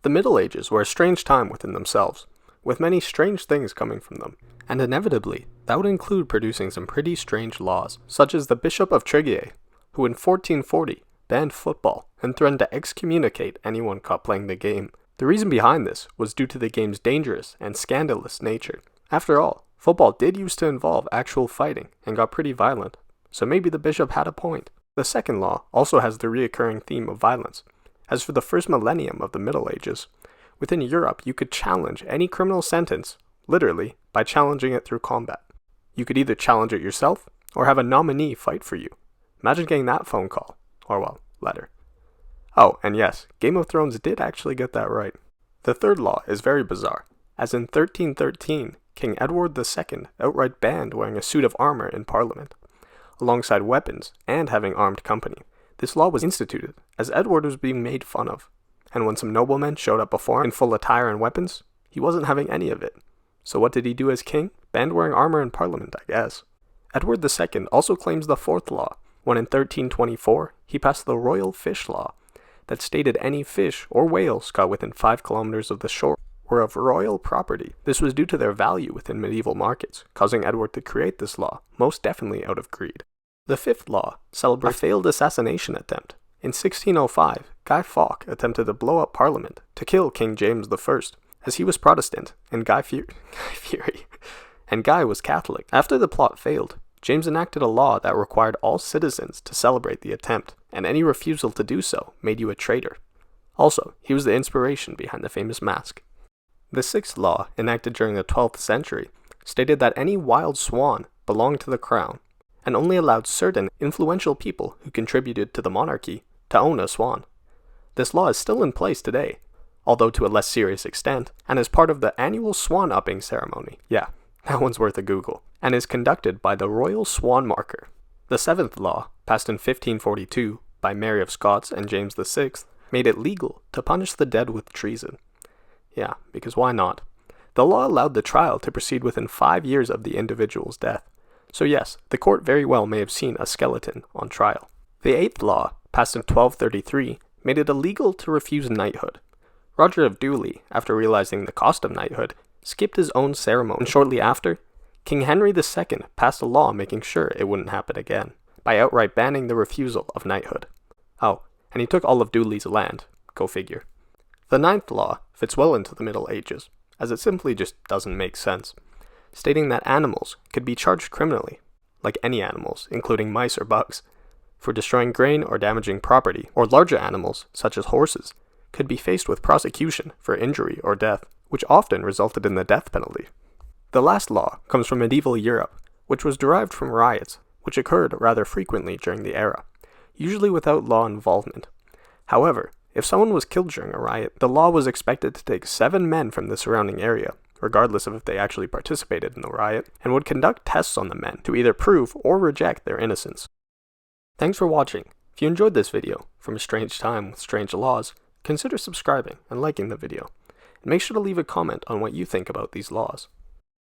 The Middle Ages were a strange time within themselves, with many strange things coming from them, and inevitably, that would include producing some pretty strange laws, such as the Bishop of Triguier, who in 1440 banned football and threatened to excommunicate anyone caught playing the game. The reason behind this was due to the game's dangerous and scandalous nature. After all, football did used to involve actual fighting and got pretty violent, so maybe the bishop had a point. The second law also has the reoccurring theme of violence. As for the first millennium of the Middle Ages, within Europe you could challenge any criminal sentence, literally, by challenging it through combat. You could either challenge it yourself, or have a nominee fight for you. Imagine getting that phone call, or well, letter. Oh, and yes, Game of Thrones did actually get that right. The third law is very bizarre, as in 1313, King Edward II outright banned wearing a suit of armor in Parliament, alongside weapons and having armed company. This law was instituted as Edward was being made fun of, and when some noblemen showed up before him in full attire and weapons, he wasn't having any of it. So what did he do as king? Banned wearing armor in Parliament, I guess. Edward II also claims the fourth law, when in 1324 he passed the Royal Fish Law, that stated any fish or whales caught within 5 kilometers of the shore were of royal property. This was due to their value within medieval markets, causing Edward to create this law, most definitely out of greed. The fifth law celebrates a failed assassination attempt. In 1605, Guy Fawkes attempted to blow up Parliament to kill King James I, as he was Protestant and Guy was Catholic. After the plot failed, James enacted a law that required all citizens to celebrate the attempt, and any refusal to do so made you a traitor. Also, he was the inspiration behind the famous mask. The sixth law, enacted during the 12th century, stated that any wild swan belonged to the crown, and only allowed certain influential people who contributed to the monarchy to own a swan. This law is still in place today, although to a less serious extent, and is part of the annual swan-upping ceremony. Yeah, that one's worth a Google, and is conducted by the Royal Swan Marker. The seventh law, passed in 1542 by Mary of Scots and James VI, made it legal to punish the dead with treason. Yeah, because why not? The law allowed the trial to proceed within 5 years of the individual's death. So yes, the court very well may have seen a skeleton on trial. The eighth law, passed in 1233, made it illegal to refuse knighthood. Roger of Dooley, after realizing the cost of knighthood, skipped his own ceremony, and shortly after, King Henry II passed a law making sure it wouldn't happen again, by outright banning the refusal of knighthood. Oh, and he took all of Dooley's land. Go figure. The ninth law fits well into the Middle Ages, as it simply just doesn't make sense, stating that animals could be charged criminally, like any animals, including mice or bugs, for destroying grain or damaging property, or larger animals, such as horses, could be faced with prosecution for injury or death, which often resulted in the death penalty. The last law comes from medieval Europe, which was derived from riots, which occurred rather frequently during the era, usually without law involvement. However, if someone was killed during a riot, the law was expected to take 7 men from the surrounding area, regardless of if they actually participated in the riot, and would conduct tests on the men to either prove or reject their innocence. Thanks for watching. If you enjoyed this video from a strange time with strange laws, consider subscribing and liking the video. And make sure to leave a comment on what you think about these laws.